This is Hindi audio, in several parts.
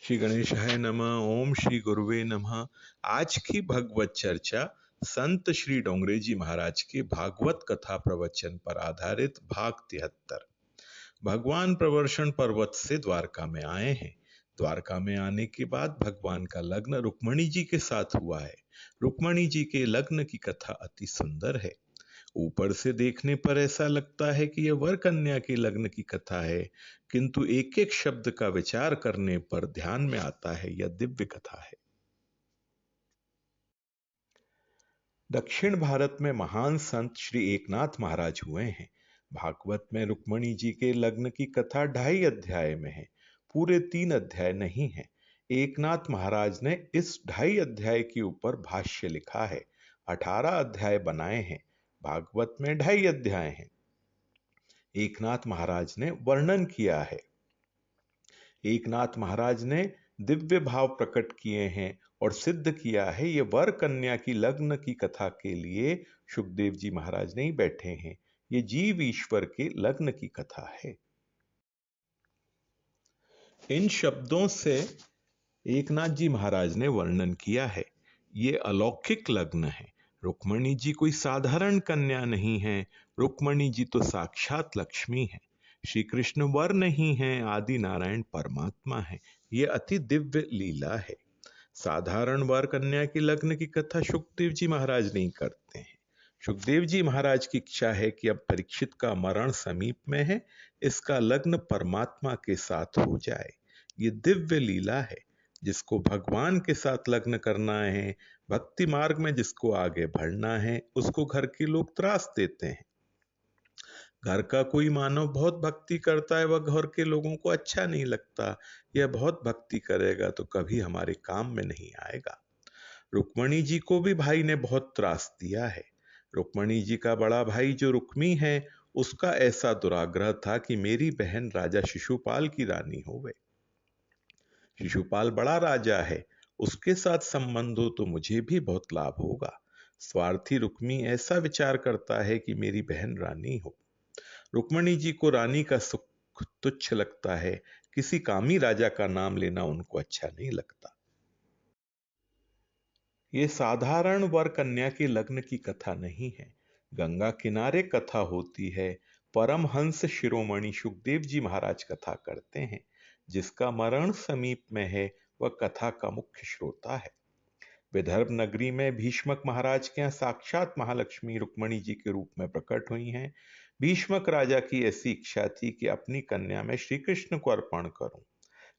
श्री गणेशाय नमः। ओम श्री गुरुवे नमः। आज की भगवत चर्चा संत श्री डोंगरे जी महाराज के भागवत कथा प्रवचन पर आधारित भाग 73। भगवान प्रवर्षण पर्वत से द्वारका में आए हैं। द्वारका में आने के बाद भगवान का लग्न रुक्मणी जी के साथ हुआ है। रुक्मणी जी के लग्न की कथा अति सुंदर है। ऊपर से देखने पर ऐसा लगता है कि यह वर कन्या के लग्न की कथा है, किंतु एक एक शब्द का विचार करने पर ध्यान में आता है यह दिव्य कथा है। दक्षिण भारत में महान संत श्री एकनाथ महाराज हुए हैं। भागवत में रुक्मणी जी के लग्न की कथा 2.5 अध्याय में है, पूरे 3 अध्याय नहीं है। एकनाथ महाराज ने इस 2.5 अध्याय के ऊपर भाष्य लिखा है। 18 अध्याय बनाए हैं। भागवत में 2.5 अध्याय हैं। एकनाथ महाराज ने वर्णन किया है। एकनाथ महाराज ने दिव्य भाव प्रकट किए हैं और सिद्ध किया है। ये वर कन्या की लग्न की कथा के लिए शुकदेव जी महाराज नहीं बैठे हैं, ये जीव ईश्वर के लग्न की कथा है। इन शब्दों से एकनाथ जी महाराज ने वर्णन किया है। ये अलौकिक लग्न है। रुक्मणी जी कोई साधारण कन्या नहीं है। रुक्मणी जी तो साक्षात लक्ष्मी है। श्री कृष्ण वर नहीं है, आदि नारायण परमात्मा है। ये अति दिव्य लीला है। साधारण वर कन्या की लग्न की कथा शुकदेव जी महाराज नहीं करते हैं। शुकदेव जी महाराज की इच्छा है कि अब परीक्षित का मरण समीप में है, इसका लग्न परमात्मा के साथ हो जाए। ये दिव्य लीला है। जिसको भगवान के साथ लग्न करना है, भक्ति मार्ग में जिसको आगे बढ़ना है, उसको घर के लोग त्रास देते हैं। घर का कोई मानव बहुत भक्ति करता है, वह घर के लोगों को अच्छा नहीं लगता। यह बहुत भक्ति करेगा तो कभी हमारे काम में नहीं आएगा। रुक्मणी जी को भी भाई ने बहुत त्रास दिया है। रुक्मणी जी का बड़ा भाई जो रुक्मी है, उसका ऐसा दुराग्रह था कि मेरी बहन राजा शिशुपाल की रानी हो गई। शिशुपाल बड़ा राजा है, उसके साथ संबंध हो तो मुझे भी बहुत लाभ होगा। स्वार्थी रुक्मी ऐसा विचार करता है कि मेरी बहन रानी हो। रुक्मणी जी को रानी का सुख तुच्छ लगता है। किसी कामी राजा का नाम लेना उनको अच्छा नहीं लगता। ये साधारण वर कन्या के लग्न की कथा नहीं है। गंगा किनारे कथा होती है। परमहंस शिरोमणि शुकदेव जी महाराज कथा करते हैं। जिसका मरण समीप में है वह कथा का मुख्य श्रोता है। विदर्भ नगरी में भीष्मक महाराज के यहाँ साक्षात महालक्ष्मी रुक्मणी जी के रूप में प्रकट हुई हैं। भीष्मक राजा की ऐसी इच्छा थी कि अपनी कन्या में श्री कृष्ण को अर्पण करूं।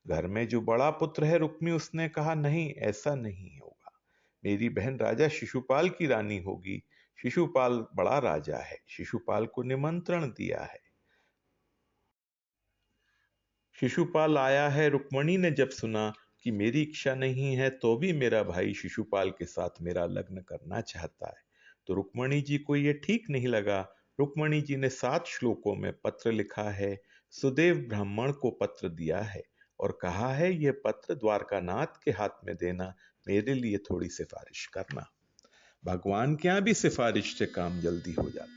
घर में जो बड़ा पुत्र है रुक्मी, उसने कहा नहीं, ऐसा नहीं होगा। मेरी बहन राजा शिशुपाल की रानी होगी। शिशुपाल बड़ा राजा है। शिशुपाल को निमंत्रण दिया है। शिशुपाल आया है। रुक्मणी ने जब सुना कि मेरी इच्छा नहीं है तो भी मेरा भाई शिशुपाल के साथ मेरा लग्न करना चाहता है, तो रुक्मणी जी को यह ठीक नहीं लगा। रुक्मणी जी ने 7 श्लोकों में पत्र लिखा है। सुदेव ब्राह्मण को पत्र दिया है और कहा है यह पत्र द्वारकानाथ के हाथ में देना, मेरे लिए थोड़ी सिफारिश करना। भगवान के यहां भी सिफारिश से काम जल्दी हो जाता है।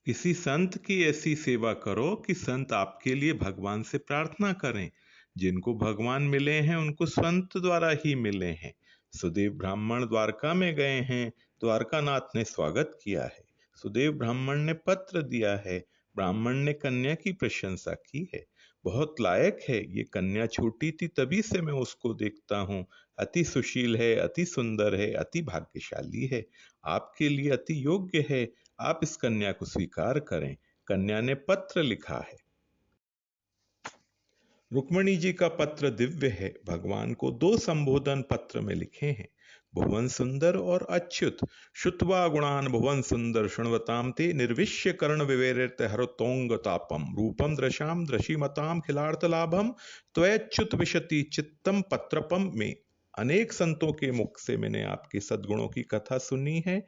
किसी संत की ऐसी सेवा करो कि संत आपके लिए भगवान से प्रार्थना करें। जिनको भगवान मिले हैं उनको संत द्वारा ही मिले हैं। सुदेव ब्राह्मण द्वारका में गए हैं। द्वारकानाथ ने स्वागत किया है। सुदेव ब्राह्मण ने पत्र दिया है। ब्राह्मण ने कन्या की प्रशंसा की है। बहुत लायक है। ये कन्या छोटी थी तभी से मैं उसको देखता हूँ। अति सुशील है, अति सुंदर है, अति भाग्यशाली है। आपके लिए अति योग्य है। आप इस कन्या को स्वीकार करें। कन्या ने पत्र लिखा है। रुक्मणी जी का पत्र दिव्य है। भगवान को 2 संबोधन पत्र में लिखे हैं, भुवन सुंदर और अच्युत। श्रुत्वा गुणान भुवन सुंदर शृण्वताम ते निर्विश्य कर्ण विवेरित हरतोंग तापम रूपम दृशाम दृशिमताम खिलार्थ लाभम त्वच्युत विशति चित्तम पत्रपम में। अनेक संतों के मुख से मैंने आपके सद्गुणों की कथा सुनी है।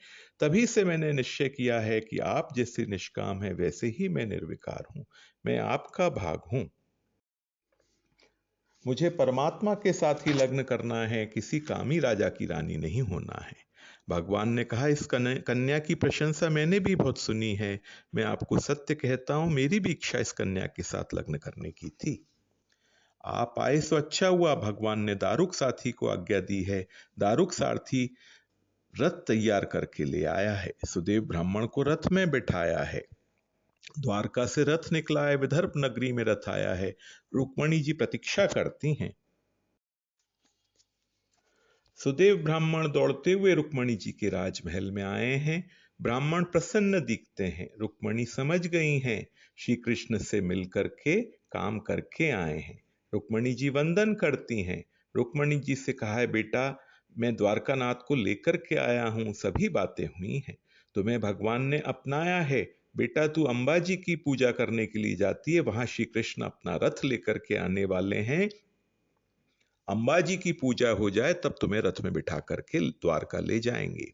तभी से मैंने निश्चय किया है कि आप जैसे निष्काम है वैसे ही मैं निर्विकार हूं। मैं आपका भाग हूं। मुझे परमात्मा के साथ ही लग्न करना है, किसी कामी राजा की रानी नहीं होना है। भगवान ने कहा इस कन्या की प्रशंसा मैंने भी बहुत सुनी है। मैं आपको सत्य कहता हूं, मेरी भी इच्छा इस कन्या के साथ लग्न करने की थी। आप आए सो अच्छा हुआ, भगवान ने दारुक साथी को आज्ञा दी है। दारुक सारथी रथ तैयार करके ले आया है। सुदेव ब्राह्मण को रथ में बिठाया है। द्वारका से रथ निकला है, विदर्भ नगरी में रथ आया है। रुक्मणी जी प्रतीक्षा करती हैं। सुदेव ब्राह्मण दौड़ते हुए रुक्मणी जी के राजमहल में आए हैं। ब्राह्मण प्रसन्न दिखते हैं। रुक्मणी समझ गई हैं, श्री कृष्ण से मिलकर के काम करके आए हैं। रुक्मणी जी वंदन करती हैं। रुक्मणी जी से कहा है, बेटा मैं द्वारका नाथ को लेकर के आया हूं, सभी बातें हुई हैं, तुम्हें भगवान ने अपनाया है। बेटा तू अंबा जी की पूजा करने के लिए जाती है, वहां श्री कृष्ण अपना रथ लेकर के आने वाले हैं। अंबा जी की पूजा हो जाए तब तुम्हें रथ में बिठा करके द्वारका ले जाएंगे।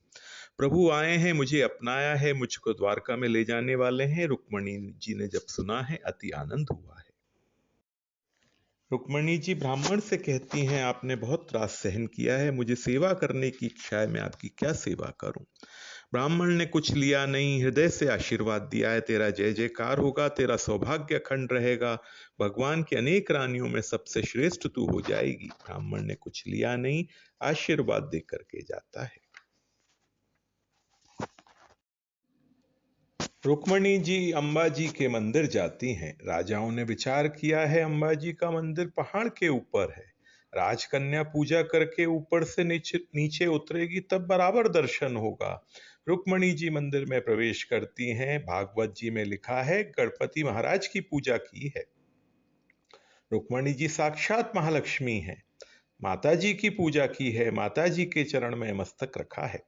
प्रभु आए हैं, मुझे अपनाया है, मुझको द्वारका में ले जाने वाले हैं। रुक्मणी जी ने जब सुना है, अति आनंद हुआ है। रुक्मणी जी ब्राह्मण से कहती हैं, आपने बहुत त्रास सहन किया है, मुझे सेवा करने की इच्छा है, मैं आपकी क्या सेवा करूं। ब्राह्मण ने कुछ लिया नहीं, हृदय से आशीर्वाद दिया है, तेरा जय जयकार होगा, तेरा सौभाग्य अखंड रहेगा, भगवान की अनेक रानियों में सबसे श्रेष्ठ तू हो जाएगी। ब्राह्मण ने कुछ लिया नहीं, आशीर्वाद दे करके जाता है। रुक्मणी जी अंबा जी के मंदिर जाती हैं। राजाओं ने विचार किया है, अंबा जी का मंदिर पहाड़ के ऊपर है, राजकन्या पूजा करके ऊपर से नीचे नीचे उतरेगी तब बराबर दर्शन होगा। रुक्मणी जी मंदिर में प्रवेश करती हैं। भागवत जी में लिखा है, गणपति महाराज की पूजा की है। रुक्मणी जी साक्षात महालक्ष्मी हैं। माता जी की पूजा की है, माता जी के चरण में मस्तक रखा है।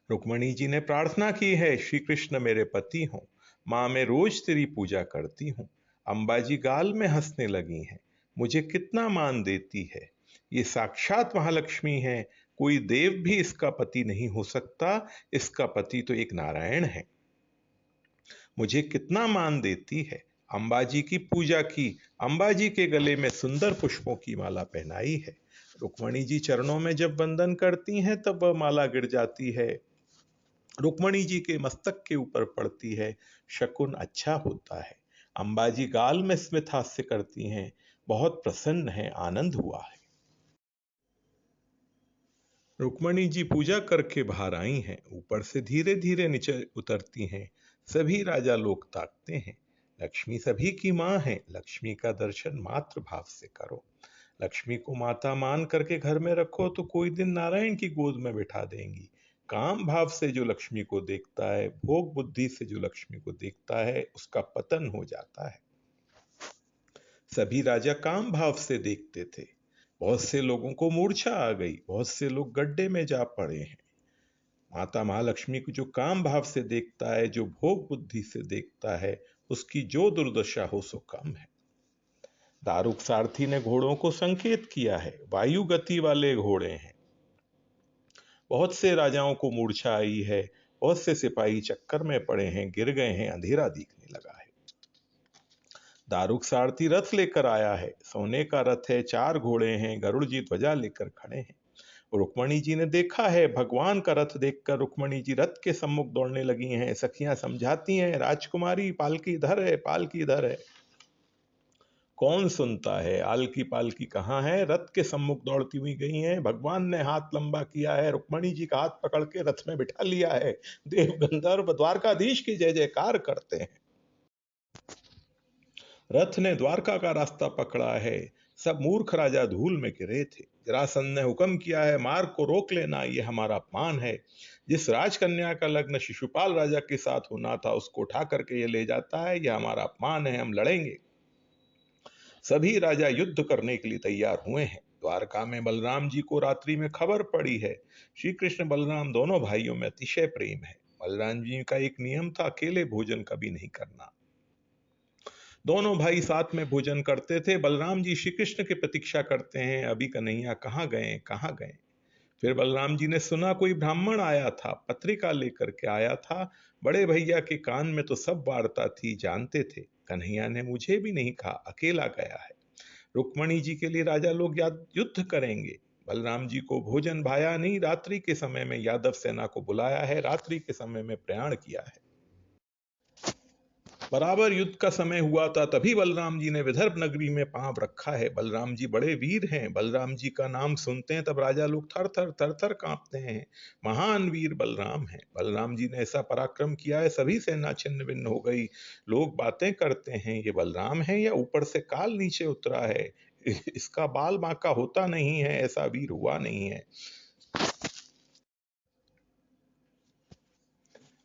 रुक्मणी जी ने प्रार्थना की है, श्री कृष्ण मेरे पति हों, माँ मैं रोज तेरी पूजा करती हूँ। अंबाजी गाल में हंसने लगी हैं, मुझे कितना मान देती है, ये साक्षात महालक्ष्मी है, कोई देव भी इसका पति नहीं हो सकता, इसका पति तो एक नारायण है। मुझे कितना मान देती है। अंबाजी की पूजा की, अंबाजी के गले में सुंदर पुष्पों की माला पहनाई है। रुक्मणी जी चरणों में जब वंदन करती हैं तब वह माला गिर जाती है, रुक्मणी जी के मस्तक के ऊपर पड़ती है, शकुन अच्छा होता है। अंबाजी गाल में स्मित हास्य करती हैं, बहुत प्रसन्न है, आनंद हुआ है। रुक्मणी जी पूजा करके बाहर आई हैं, ऊपर से धीरे धीरे नीचे उतरती हैं। सभी राजा लोग ताकते हैं। लक्ष्मी सभी की माँ है, लक्ष्मी का दर्शन मात्र भाव से करो। लक्ष्मी को माता मान करके घर में रखो तो कोई दिन नारायण की गोद में बिठा देंगी। काम भाव से जो लक्ष्मी को देखता है, भोग बुद्धि से जो लक्ष्मी को देखता है, उसका पतन हो जाता है। सभी राजा काम भाव से देखते थे। बहुत से लोगों को मूर्छा आ गई, बहुत से लोग गड्ढे में जा पड़े हैं। माता महालक्ष्मी को जो काम भाव से देखता है, जो भोग बुद्धि से देखता है, उसकी जो दुर्दशा हो सो कम है। दारुक सारथी ने घोड़ों को संकेत किया है, वायु गति वाले घोड़े हैं। बहुत से राजाओं को मूर्छा आई है, बहुत से सिपाही चक्कर में पड़े हैं, गिर गए हैं, अंधेरा दिखने लगा है। दारुक सारथी रथ लेकर आया है, सोने का रथ है, 4 घोड़े हैं, गरुड़ जी ध्वजा लेकर खड़े हैं। रुक्मणी जी ने देखा है, भगवान का रथ देखकर रुक्मणी जी रथ के सम्मुख दौड़ने लगी हैं। सखियां समझाती हैं, राजकुमारी पालकी इधर है, पालकी इधर है। कौन सुनता है, आलकी पालकी कहाँ है, रथ के सम्मुख दौड़ती हुई गई हैं। भगवान ने हाथ लंबा किया है, रुक्मणी जी का हाथ पकड़ के रथ में बिठा लिया है। देव गंधर्व द्वारकाधीश की जय जयकार करते हैं। रथ ने द्वारका का रास्ता पकड़ा है। सब मूर्ख राजा धूल में गिरे थे। जरासंध ने हुक्म किया है, मार्ग को रोक लेना, ये हमारा अपमान है। जिस राजकन्या का लग्न शिशुपाल राजा के साथ होना था, उसको उठा करके ये ले जाता है, यह हमारा अपमान है, हम लड़ेंगे। सभी राजा युद्ध करने के लिए तैयार हुए हैं। द्वारका में बलराम जी को रात्रि में खबर पड़ी है। श्री कृष्ण बलराम दोनों भाइयों में अतिशय प्रेम है। बलराम जी का एक नियम था, अकेले भोजन कभी नहीं करना। दोनों भाई साथ में भोजन करते थे। बलराम जी श्री कृष्ण की प्रतीक्षा करते हैं, अभी कन्हैया कहाँ गए कहाँ गए। फिर बलराम जी ने सुना कोई ब्राह्मण आया था, पत्रिका लेकर के आया था। बड़े भैया के कान में तो सब वार्ता थी, जानते थे। कन्हैया ने मुझे भी नहीं कहा, अकेला गया है। रुक्मणी जी के लिए राजा लोग युद्ध करेंगे। बलराम जी को भोजन भाया नहीं, रात्रि के समय में यादव सेना को बुलाया है, रात्रि के समय में प्रयाण किया है। बराबर युद्ध का समय हुआ था, तभी बलराम जी ने विदर्भ नगरी में पांव रखा है। बलराम जी बड़े वीर हैं। बलराम जी का नाम सुनते हैं तब राजा लोग थर थर कांपते हैं। महान वीर बलराम हैं। बलराम जी ने ऐसा पराक्रम किया है, सभी सेना छिन्न भिन्न हो गई। लोग बातें करते हैं, ये बलराम है या ऊपर से काल नीचे उतरा है। इसका बाल बांका होता नहीं है, ऐसा वीर हुआ नहीं है।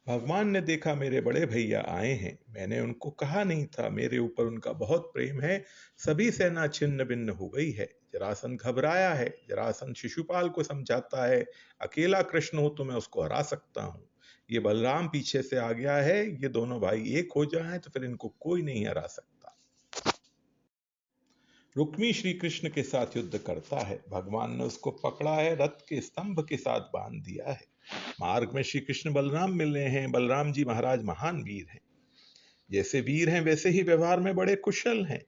भगवान ने देखा मेरे बड़े भैया आए हैं, मैंने उनको कहा नहीं था, मेरे ऊपर उनका बहुत प्रेम है। सभी सेना छिन्न भिन्न हो गई है। जरासंध घबराया है। जरासंध शिशुपाल को समझाता है, अकेला कृष्ण हो तो मैं उसको हरा सकता हूँ। ये बलराम पीछे से आ गया है, ये दोनों भाई एक हो जाएं तो फिर इनको कोई नहीं हरा सकता। रुक्मी श्री कृष्ण के साथ युद्ध करता है। भगवान ने उसको पकड़ा है, रथ के स्तंभ के साथ बांध दिया है। मार्ग में श्री कृष्ण बलराम मिल रहे हैं। बलराम जी महाराज महान वीर हैं। जैसे वीर हैं वैसे ही व्यवहार में बड़े कुशल हैं।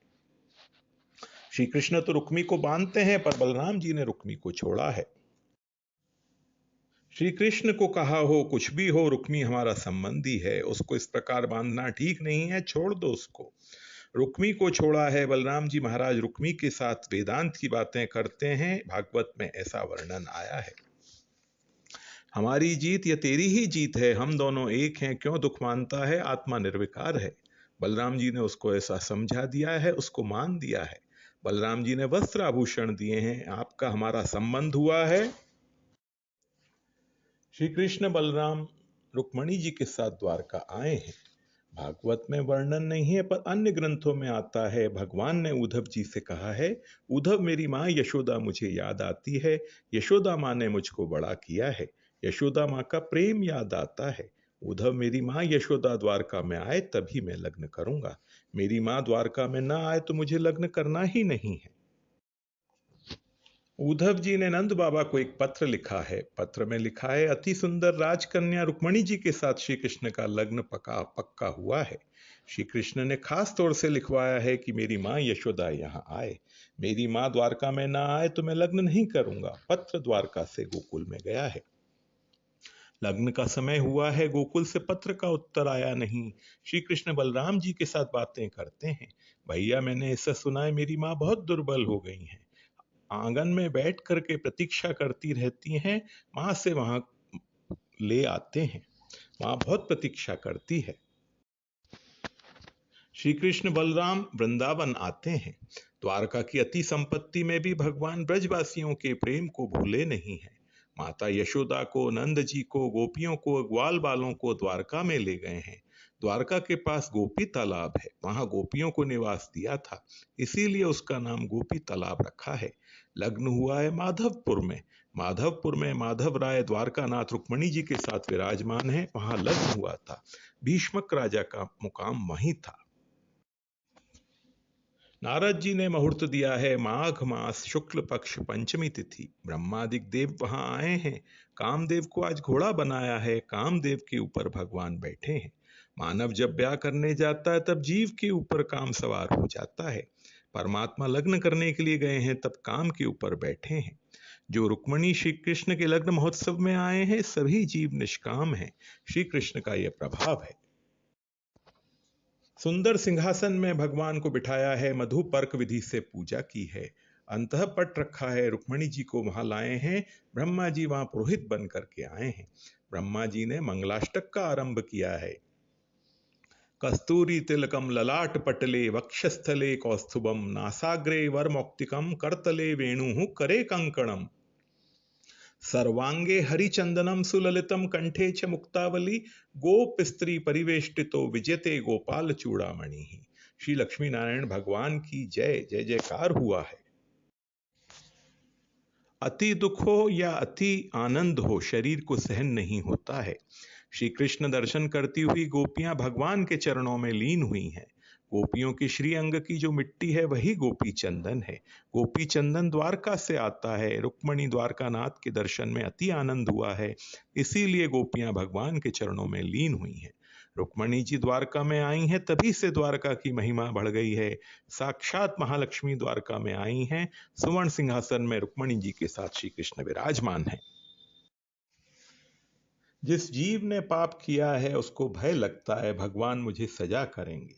श्री कृष्ण तो रुक्मी को बांधते हैं, पर बलराम जी ने रुक्मी को छोड़ा है। श्री कृष्ण को कहा हो कुछ भी हो, रुक्मी हमारा संबंधी है, उसको इस प्रकार बांधना ठीक नहीं है, छोड़ दो उसको। रुक्मी को छोड़ा है। बलराम जी महाराज रुक्मी के साथ वेदांत की बातें करते हैं। भागवत में ऐसा वर्णन आया है, हमारी जीत या तेरी ही जीत है, हम दोनों एक हैं, क्यों दुख मानता है, आत्मा निर्विकार है। बलराम जी ने उसको ऐसा समझा दिया है, उसको मान दिया है। बलराम जी ने वस्त्र आभूषण दिए हैं, आपका हमारा संबंध हुआ है। श्री कृष्ण बलराम रुक्मणी जी के साथ द्वारका आए हैं। भागवत में वर्णन नहीं है, पर अन्य ग्रंथों में आता है। भगवान ने उद्धव जी से कहा है, उद्धव मेरी माँ यशोदा मुझे याद आती है, यशोदा माँ ने मुझको बड़ा किया है, यशोदा माँ का प्रेम याद आता है। उद्धव मेरी माँ यशोदा द्वारका में आए तभी मैं लग्न करूंगा, मेरी माँ द्वारका में ना आए तो मुझे लग्न करना ही नहीं है। उद्धव जी ने नंद बाबा को एक पत्र लिखा है। पत्र में लिखा है, अति सुंदर राजकन्या रुक्मणी जी के साथ श्री कृष्ण का लग्न पक्का हुआ है। श्री कृष्ण ने खास तौर से लिखवाया है कि मेरी माँ यशोदा यहाँ आए, मेरी माँ द्वारका में ना आए तो मैं लग्न नहीं करूंगा। पत्र द्वारका से गोकुल में गया है। लग्न का समय हुआ है, गोकुल से पत्र का उत्तर आया नहीं। श्री कृष्ण बलराम जी के साथ बातें करते हैं, भैया मैंने ऐसा सुना है मेरी माँ बहुत दुर्बल हो गई हैं, आंगन में बैठ करके प्रतीक्षा करती रहती हैं, मां से वहां ले आते हैं, मां बहुत प्रतीक्षा करती है। श्री कृष्ण बलराम वृंदावन आते हैं। द्वारका की अति संपत्ति में भी भगवान ब्रजवासियों के प्रेम को भूले नहीं है। माता यशोदा को, नंद जी को, गोपियों को, ग्वाल बालों को द्वारका में ले गए हैं। द्वारका के पास गोपी तालाब है, वहां गोपियों को निवास दिया था, इसीलिए उसका नाम गोपी तालाब रखा है। लग्न हुआ है माधवपुर में। माधवपुर में माधव राय द्वारकानाथ रुक्मणी जी के साथ विराजमान है, वहां लग्न हुआ था। भीष्मक राजा का मुकाम वहीं था। नारद जी ने मुहूर्त दिया है, माघ मास शुक्ल पक्ष पंचमी तिथि। ब्रह्मादिक देव वहां आए हैं। कामदेव को आज घोड़ा बनाया है, कामदेव के ऊपर भगवान बैठे हैं। मानव जब ब्याह करने जाता है तब जीव के ऊपर काम सवार हो जाता है। परमात्मा लग्न करने के लिए गए हैं तब काम के ऊपर बैठे हैं। जो रुक्मणी श्री कृष्ण के लग्न महोत्सव में आए हैं, सभी जीव निष्काम हैं। श्री कृष्ण का यह प्रभाव है। सुंदर सिंहासन में भगवान को बिठाया है, मधु पर्क विधि से पूजा की है, अंतः पट रखा है, रुक्मणी जी को वहां लाए हैं। ब्रह्मा जी वहां पुरोहित बन करके आए हैं। ब्रह्मा जी ने मंगलाष्टक का आरंभ किया है। कस्तूरी तिलकम ललाट पटले वक्षस्थले कौस्तुभम नासाग्रे वरमौक्तिकम करतले वेणु करे कंकणम सर्वांगे हरिचंदनम सुललितम कंठे च मुक्तावली गोप स्त्री परिवेष्टितो विजयते गोपाल चूड़ामणि। श्री लक्ष्मी नारायण भगवान की जय जय जयकार हुआ है। अति दुख हो या अति आनंद हो, शरीर को सहन नहीं होता है। श्री कृष्ण दर्शन करती हुई गोपियां भगवान के चरणों में लीन हुई हैं। गोपियों की श्री अंग की जो मिट्टी है वही गोपी चंदन है। गोपी चंदन द्वारका से आता है। रुक्मणी द्वारकानाथ के दर्शन में अति आनंद हुआ है, इसीलिए गोपियां भगवान के चरणों में लीन हुई हैं। रुक्मणी जी द्वारका में आई हैं, तभी से द्वारका की महिमा बढ़ गई है। साक्षात महालक्ष्मी द्वारका में आई हैं। सुवर्ण सिंहासन में रुक्मणी जी के साथ श्री कृष्ण विराजमान हैं। जिस जीव ने पाप किया है उसको भय लगता है भगवान मुझे सजा करेंगे।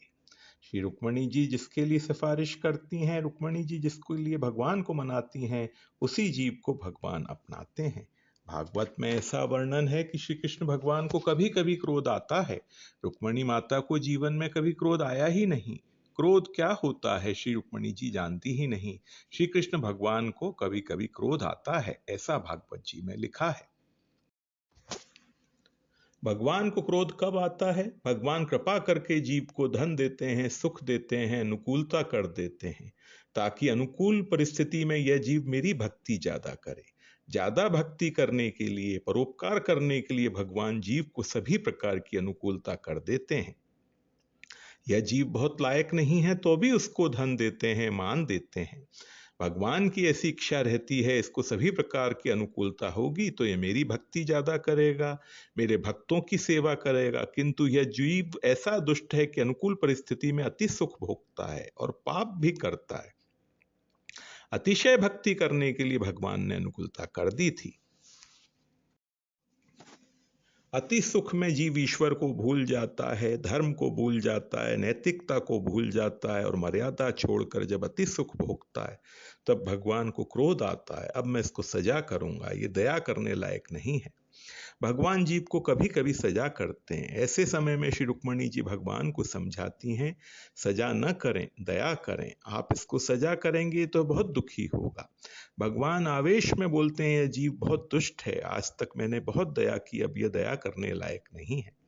श्री रुक्मणी जी जिसके लिए सिफारिश करती हैं, रुक्मणी जी जिसके लिए भगवान को मनाती हैं, उसी जीव को भगवान अपनाते हैं। भागवत में ऐसा वर्णन है कि श्री कृष्ण भगवान को कभी कभी क्रोध आता है। रुक्मणी माता को जीवन में कभी क्रोध आया ही नहीं। क्रोध क्या होता है श्री रुक्मणी जी जानती ही नहीं। श्री कृष्ण भगवान को कभी कभी क्रोध आता है, ऐसा भागवत जी में लिखा है। भगवान को क्रोध कब आता है? भगवान कृपा करके जीव को धन देते हैं, सुख देते हैं, अनुकूलता कर देते हैं, ताकि अनुकूल परिस्थिति में यह जीव मेरी भक्ति ज्यादा करे। ज्यादा भक्ति करने के लिए, परोपकार करने के लिए भगवान जीव को सभी प्रकार की अनुकूलता कर देते हैं। यह जीव बहुत लायक नहीं है तो भी उसको धन देते हैं, मान देते हैं। भगवान की ऐसी इच्छा रहती है इसको सभी प्रकार की अनुकूलता होगी तो ये मेरी भक्ति ज्यादा करेगा, मेरे भक्तों की सेवा करेगा। किंतु यह जीव ऐसा दुष्ट है कि अनुकूल परिस्थिति में अति सुख भोगता है और पाप भी करता है। अतिशय भक्ति करने के लिए भगवान ने अनुकूलता कर दी थी। अति सुख में जीव ईश्वर को भूल जाता है, धर्म को भूल जाता है, नैतिकता को भूल जाता है और मर्यादा छोड़कर जब अति सुख भोगता है तब भगवान को क्रोध आता है। अब मैं इसको सजा करूंगा, ये दया करने लायक नहीं है। भगवान जीव को कभी कभी सजा करते हैं। ऐसे समय में श्री रुक्मणी जी भगवान को समझाती हैं, सजा न करें, दया करें। आप इसको सजा करेंगे तो बहुत दुखी होगा। भगवान आवेश में बोलते हैं, यह जीव बहुत दुष्ट है, आज तक मैंने बहुत दया की, अब यह दया करने लायक नहीं है।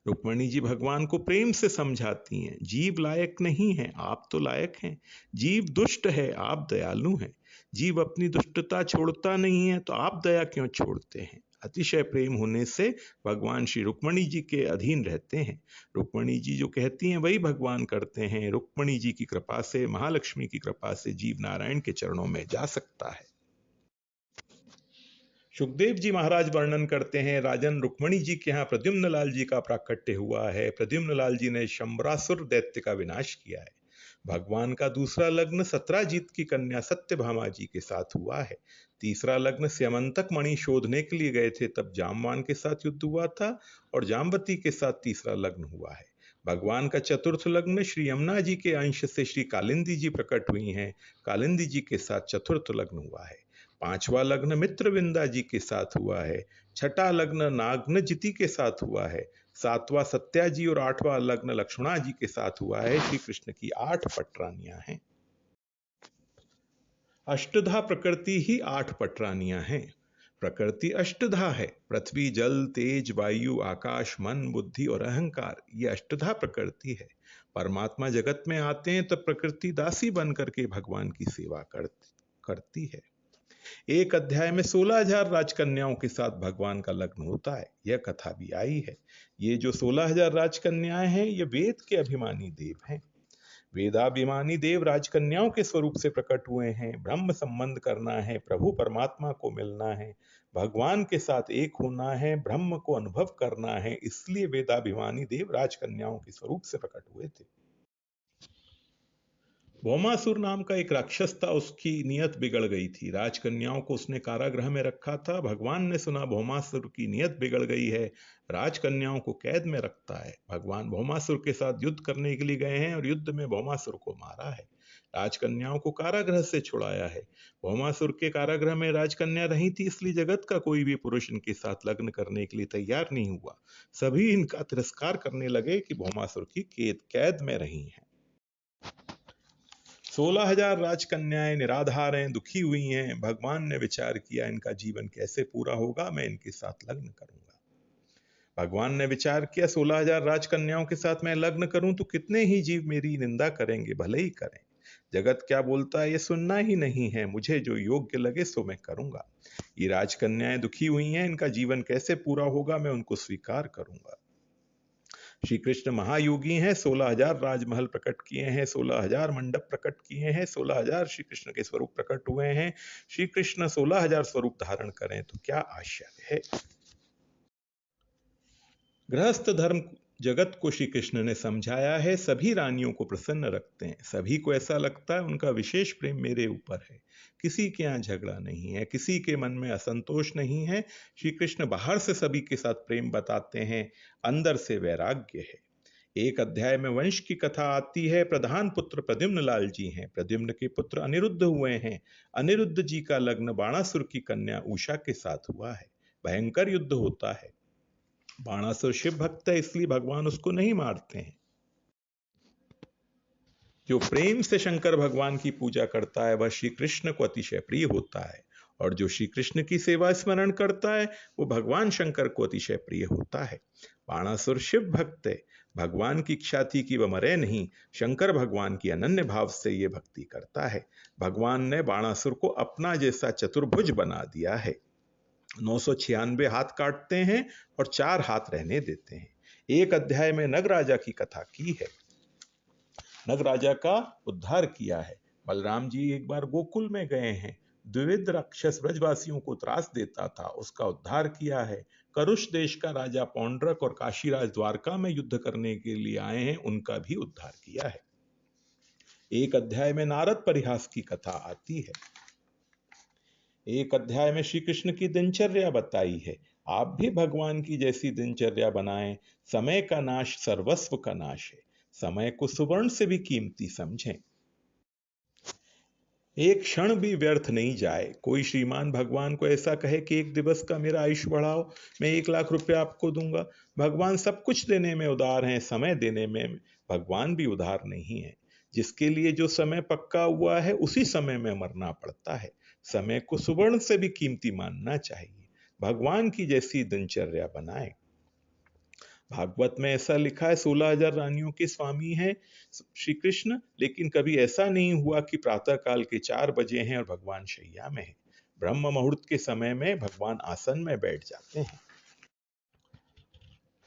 रुक्मणी जी भगवान को प्रेम से समझाती हैं, जीव लायक नहीं है, आप तो लायक हैं। जीव दुष्ट है, आप दयालु हैं। जीव अपनी दुष्टता छोड़ता नहीं है तो आप दया क्यों छोड़ते हैं? अतिशय प्रेम होने से भगवान श्री रुक्मणी जी के अधीन रहते हैं। रुक्मणी जी जो कहती हैं वही भगवान करते हैं। रुक्मणी जी की कृपा से, महालक्ष्मी की कृपा से जीव नारायण के चरणों में जा सकता है। सुखदेव जी महाराज वर्णन करते हैं, राजन रुक्मणी जी के यहाँ प्रद्युम्न लाल जी का प्राकट्य हुआ है। प्रद्युम्न लाल जी ने शंबरासुर दैत्य का विनाश किया है। भगवान का दूसरा लग्न सत्राजीत की कन्या सत्यभामा जी के साथ हुआ है। तीसरा लग्न स्यमंतक मणि शोधने के लिए गए थे, तब जामवान के साथ युद्ध हुआ था और जामवती के साथ तीसरा लग्न हुआ है। भगवान का चतुर्थ लग्न श्री यमुना जी के अंश से श्री कालिंदी जी प्रकट हुई हैं। कालिंदी जी के साथ चतुर्थ लग्न हुआ है। पांचवा लग्न मित्रविंदा जी के साथ हुआ है। छठा लग्न नागनजिति के साथ हुआ है। सातवां सत्या जी और आठवां लग्न लक्ष्मणा जी के साथ हुआ है। श्री कृष्ण की 8 पटरानियां हैं। अष्टधा प्रकृति ही 8 पटरानियां हैं। प्रकृति अष्टधा है, पृथ्वी, जल, तेज, वायु, आकाश, मन, बुद्धि और अहंकार, ये अष्टधा प्रकृति है। परमात्मा जगत में आते हैं तब प्रकृति दासी बन करके भगवान की सेवा करती है। एक अध्याय में 16,000 राजकन्याओं के साथ भगवान का लग्न होता है, यह कथा भी आई है। ये जो 16,000 राजकन्याएं हैं, ये वेद के अभिमानी देव हैं। वेदाभिमानी देव राजकन्याओं के स्वरूप से प्रकट हुए हैं। ब्रह्म संबंध करना है, प्रभु परमात्मा को मिलना है, भगवान के साथ एक होना है, ब्रह्म को अनुभव करना है, इसलिए वेदाभिमानी देव राजकन्याओं के स्वरूप से प्रकट हुए थे। भौमासुर नाम का एक राक्षस था, उसकी नियत बिगड़ गई थी। राजकन्याओं को उसने कारागृह में रखा था। भगवान ने सुना भौमासुर की नियत बिगड़ गई है, राजकन्याओं को कैद में रखता है। भगवान भौमासुर के साथ युद्ध करने के लिए गए हैं और युद्ध में भौमासुर को मारा है। राजकन्याओं को कारागृह से छुड़ाया है। भौमासुर के कारागृह में राजकन्या रही थी, इसलिए जगत का कोई भी पुरुष इनके साथ लग्न करने के लिए तैयार नहीं हुआ। सभी इनका तिरस्कार करने लगे कि भौमासुर की कैद में रही हैं। 16,000 राजकन्याएं निराधार हैं, दुखी हुई हैं। भगवान ने विचार किया इनका जीवन कैसे पूरा होगा, मैं इनके साथ लग्न करूंगा। भगवान ने विचार किया 16,000 राजकन्याओं के साथ मैं लग्न करूं तो कितने ही जीव मेरी निंदा करेंगे, भले ही करें। जगत क्या बोलता है ये सुनना ही नहीं है, मुझे जो योग्य लगे सो मैं करूंगा। ये राजकन्याएं दुखी हुई हैं, इनका जीवन कैसे पूरा होगा, मैं उनको स्वीकार करूंगा। श्री कृष्ण महायोगी हैं, 16,000 राजमहल प्रकट किए हैं, 16,000 मंडप प्रकट किए हैं, 16,000 श्री कृष्ण के स्वरूप प्रकट हुए हैं। श्री कृष्ण 16,000 स्वरूप धारण करें तो क्या आश्चर्य है। गृहस्थ धर्म जगत को श्री कृष्ण ने समझाया है। सभी रानियों को प्रसन्न रखते हैं, सभी को ऐसा लगता है उनका विशेष प्रेम मेरे ऊपर है। किसी के यहाँ झगड़ा नहीं है, किसी के मन में असंतोष नहीं है। श्री कृष्ण बाहर से सभी के साथ प्रेम बताते हैं, अंदर से वैराग्य है। एक अध्याय में वंश की कथा आती है। प्रधान पुत्र प्रद्युम्न लाल जी हैं, प्रद्युम्न के पुत्र अनिरुद्ध हुए हैं। अनिरुद्ध जी का लग्न बाणासुर की कन्या उषा के साथ हुआ है। भयंकर युद्ध होता है। बाणासुर शिव भक्त है, इसलिए भगवान उसको नहीं मारते हैं। जो प्रेम से शंकर भगवान की पूजा करता है वह श्री कृष्ण को अतिशय प्रिय होता है, और जो श्री कृष्ण की सेवा स्मरण करता है वो भगवान शंकर को अतिशय प्रिय होता है। बाणासुर शिव भक्त है, भगवान की इच्छा थी कि वह मरे नहीं, शंकर भगवान की अनन्य भाव से ये भक्ति करता है। भगवान ने बाणासुर को अपना जैसा चतुर्भुज बना दिया है। 996 हाथ काटते हैं और 4 हाथ रहने देते हैं। एक अध्याय में नग राजा की कथा की है, नग राजा का उद्धार किया है। बलराम जी एक बार गोकुल में गए हैं, द्विविध राक्षस ब्रजवासियों को त्रास देता था, उसका उद्धार किया है। करुष देश का राजा पौंड्रक और काशीराज द्वारका में युद्ध करने के लिए आए हैं, उनका भी उद्धार किया है। एक अध्याय में नारद परिहास की कथा आती है। एक अध्याय में श्री कृष्ण की दिनचर्या बताई है। आप भी भगवान की जैसी दिनचर्या बनाएं। समय का नाश सर्वस्व का नाश है, समय को सुवर्ण से भी कीमती समझें। एक क्षण भी व्यर्थ नहीं जाए। कोई श्रीमान भगवान को ऐसा कहे कि एक दिवस का मेरा आयुष्य बढ़ाओ, मैं 1 लाख रुपया आपको दूंगा। भगवान सब कुछ देने में उदार हैं, समय देने में भगवान भी उदार नहीं है। जिसके लिए जो समय पक्का हुआ है उसी समय में मरना पड़ता है। समय को सुवर्ण से भी कीमती मानना चाहिए। भगवान की जैसी दिनचर्या बनाए। भागवत में ऐसा लिखा है, 16,000 रानियों के स्वामी हैं श्री कृष्ण, लेकिन कभी ऐसा नहीं हुआ कि प्रातः काल के 4 बजे हैं और भगवान शैया में है। ब्रह्म मुहूर्त के समय में भगवान आसन में बैठ जाते हैं।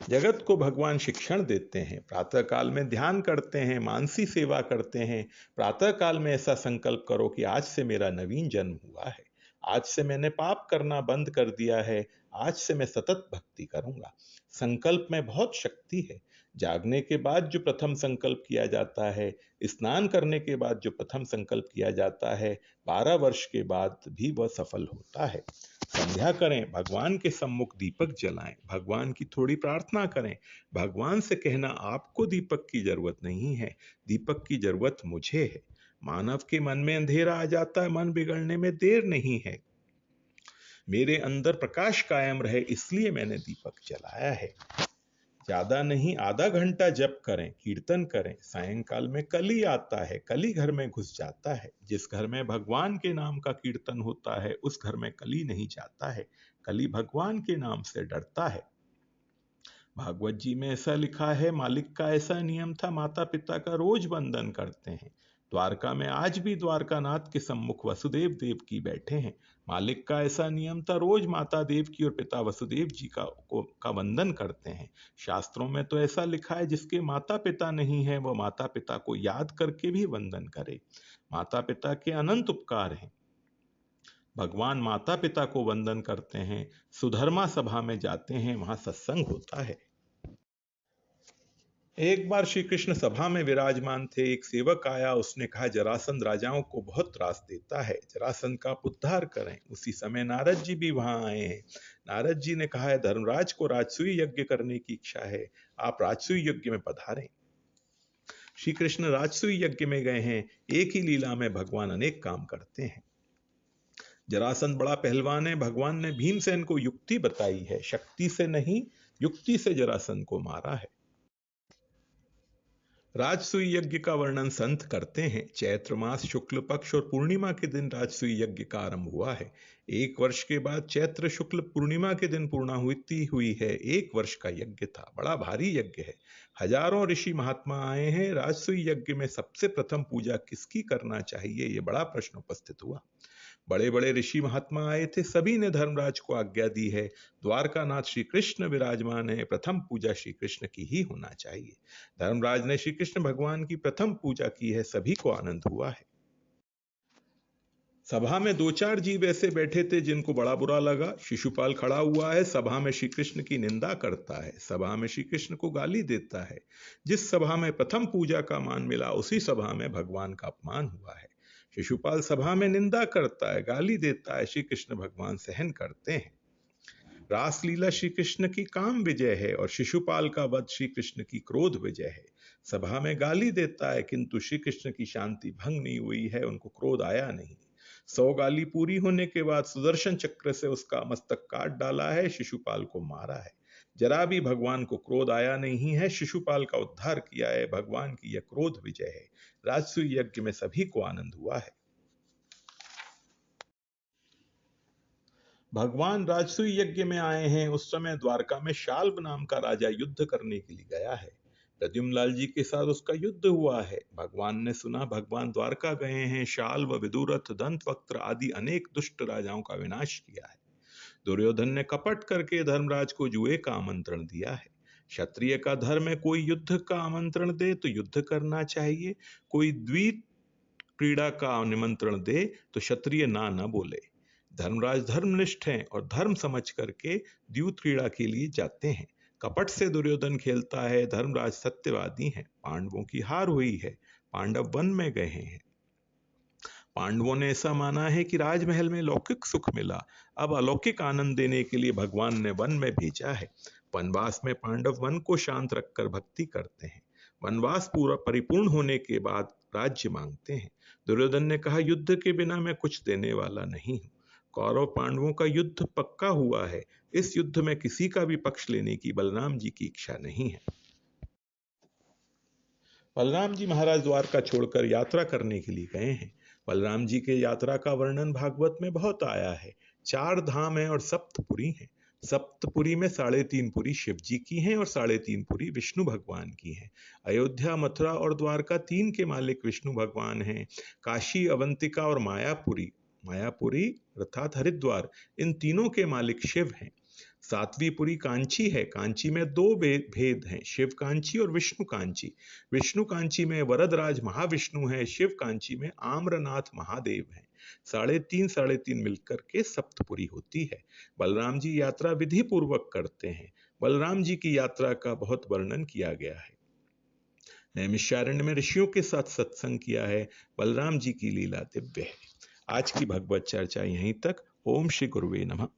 जगत को भगवान शिक्षण देते हैं। प्रातः काल में ध्यान करते हैं, मानसी सेवा करते हैं। प्रातः काल में ऐसा संकल्प करो कि आज से मेरा नवीन जन्म हुआ है, आज से मैंने पाप करना बंद कर दिया है, आज से मैं सतत भक्ति करूंगा। संकल्प में बहुत शक्ति है। जागने के बाद जो प्रथम संकल्प किया जाता है, स्नान करने के बाद जो प्रथम संकल्प किया जाता है, 12 वर्ष के बाद भी वह सफल होता है। संध्या करें, भगवान के सम्मुख दीपक जलाएं, भगवान की थोड़ी प्रार्थना करें। भगवान से कहना आपको दीपक की जरूरत नहीं है, दीपक की जरूरत मुझे है। मानव के मन में अंधेरा आ जाता है, मन बिगड़ने में देर नहीं है। मेरे अंदर प्रकाश कायम रहे इसलिए मैंने दीपक जलाया है। ज्यादा नहीं, आधा घंटा जप करें, कीर्तन करें। सायंकाल में कली आता है, कली घर में घुस जाता है। जिस घर में भगवान के नाम का कीर्तन होता है उस घर में कली नहीं जाता है, कली भगवान के नाम से डरता है। भागवत जी में ऐसा लिखा है, मालिक का ऐसा नियम था, माता पिता का रोज वंदन करते हैं। द्वारका में आज भी द्वारकानाथ के सम्मुख वसुदेव देव की बैठे हैं। मालिक का ऐसा नियम था, रोज माता देव की और पिता वसुदेव जी का वंदन करते हैं। शास्त्रों में तो ऐसा लिखा है, जिसके माता पिता नहीं है वह माता पिता को याद करके भी वंदन करे। माता पिता के अनंत उपकार हैं। भगवान माता पिता को वंदन करते हैं। सुधर्मा सभा में जाते हैं, वहां सत्संग होता है। एक बार श्री कृष्ण सभा में विराजमान थे, एक सेवक आया, उसने कहा जरासंध राजाओं को बहुत त्रास देता है, जरासंध का आप उद्धार करें। उसी समय नारद जी भी वहां आए हैं। नारद जी ने कहा है, धर्मराज को राजसूय यज्ञ करने की इच्छा है, आप राजसूय यज्ञ में पधारें। श्री कृष्ण राजसूय यज्ञ में गए हैं। एक ही लीला में भगवान अनेक काम करते हैं। जरासंध बड़ा पहलवान है, भगवान ने भीमसेन को युक्ति बताई है, शक्ति से नहीं युक्ति से जरासंध को मारा है। राजसूय यज्ञ का वर्णन संत करते हैं। चैत्र मास शुक्ल पक्ष और पूर्णिमा के दिन राजसूय यज्ञ का आरंभ हुआ है। 1 वर्ष के बाद चैत्र शुक्ल पूर्णिमा के दिन पूर्णाहुति हुई है। 1 वर्ष का यज्ञ था, बड़ा भारी यज्ञ है। हजारों ऋषि महात्मा आए हैं। राजसूय यज्ञ में सबसे प्रथम पूजा किसकी करना चाहिए, ये बड़ा प्रश्न उपस्थित हुआ। बड़े बड़े ऋषि महात्मा आए थे, सभी ने धर्मराज को आज्ञा दी है, द्वारकानाथ श्री कृष्ण विराजमान है, प्रथम पूजा श्री कृष्ण की ही होना चाहिए। धर्मराज ने श्री कृष्ण भगवान की प्रथम पूजा की है, सभी को आनंद हुआ है। सभा में 2-4 जीव ऐसे बैठे थे जिनको बड़ा बुरा लगा। शिशुपाल खड़ा हुआ है, सभा में श्री कृष्ण की निंदा करता है, सभा में श्री कृष्ण को गाली देता है। जिस सभा में प्रथम पूजा का मान मिला उसी सभा में भगवान का अपमान हुआ है। शिशुपाल सभा में निंदा करता है, गाली देता है, श्री कृष्ण भगवान सहन करते हैं। रासलीला श्री कृष्ण की काम विजय है और शिशुपाल का वध श्री कृष्ण की क्रोध विजय है। सभा में गाली देता है किंतु श्री कृष्ण की शांति भंग नहीं हुई है, उनको क्रोध आया नहीं। 100 गाली पूरी होने के बाद सुदर्शन चक्र से उसका मस्तक काट डाला है, शिशुपाल को मारा है। जरा भी भगवान को क्रोध आया नहीं है, शिशुपाल का उद्धार किया है। भगवान की यह क्रोध विजय है। राजसूय यज्ञ में सभी को आनंद हुआ है। भगवान राजसूय यज्ञ में आए हैं। उस समय द्वारका में शाल्व नाम का राजा युद्ध करने के लिए गया है। प्रद्युम्न लाल जी के साथ उसका युद्ध हुआ है। भगवान ने सुना भगवान द्वारका गए हैं। शाल्व, विदुरथ, दंतवक्त्र आदि अनेक दुष्ट राजाओं का विनाश किया है। दुर्योधन ने कपट करके धर्मराज को जुए का आमंत्रण दिया है। क्षत्रिय का धर्म है, कोई युद्ध का आमंत्रण दे तो युद्ध करना चाहिए, कोई द्वीप क्रीड़ा का निमंत्रण दे तो क्षत्रिय ना न बोले। धर्मराज धर्मनिष्ठ हैं और धर्म समझ करके द्यूत क्रीड़ा के लिए जाते हैं। कपट से दुर्योधन खेलता है, धर्मराज सत्यवादी हैं। पांडवों की हार हुई है, पांडव वन में गए हैं। पांडवों ने ऐसा माना है कि राजमहल में लौकिक सुख मिला, अब अलौकिक आनंद देने के लिए भगवान ने वन में भेजा है। वनवास में पांडव वन को शांत रखकर भक्ति करते हैं। वनवास पूरा परिपूर्ण होने के बाद राज्य मांगते हैं। दुर्योधन ने कहा, युद्ध के बिना मैं कुछ देने वाला नहीं हूं। कौरव पांडवों का युद्ध पक्का हुआ है। इस युद्ध में किसी का भी पक्ष लेने की बलराम जी की इच्छा नहीं है। बलराम जी महाराज द्वारका छोड़कर यात्रा करने के लिए गए हैं। बलराम जी के यात्रा का वर्णन भागवत में बहुत आया है। 4 धाम हैं और सप्तपुरी हैं। सप्तपुरी में 3.5 पुरी शिव जी की हैं और 3.5 पुरी विष्णु भगवान की हैं। अयोध्या, मथुरा और द्वारका 3 के मालिक विष्णु भगवान हैं। काशी, अवंतिका और मायापुरी, मायापुरी अर्थात हरिद्वार, इन तीनों के मालिक शिव हैं। 7वीं पुरी कांची है। कांची में 2 भेद हैं, शिव कांची और विष्णु कांची। विष्णु कांची में वरदराज महाविष्णु है, शिव कांची में आम्रनाथ महादेव हैं। 3.5 मिलकर के सप्तपुरी होती है। बलराम जी यात्रा विधि पूर्वक करते हैं। बलराम जी की यात्रा का बहुत वर्णन किया गया है। नैमिषारण्य में ऋषियों के साथ सत्संग किया है। बलराम जी की लीला दिव्य है। आज की भगवत चर्चा यहीं तक। ओम श्री गुरुवे नमः।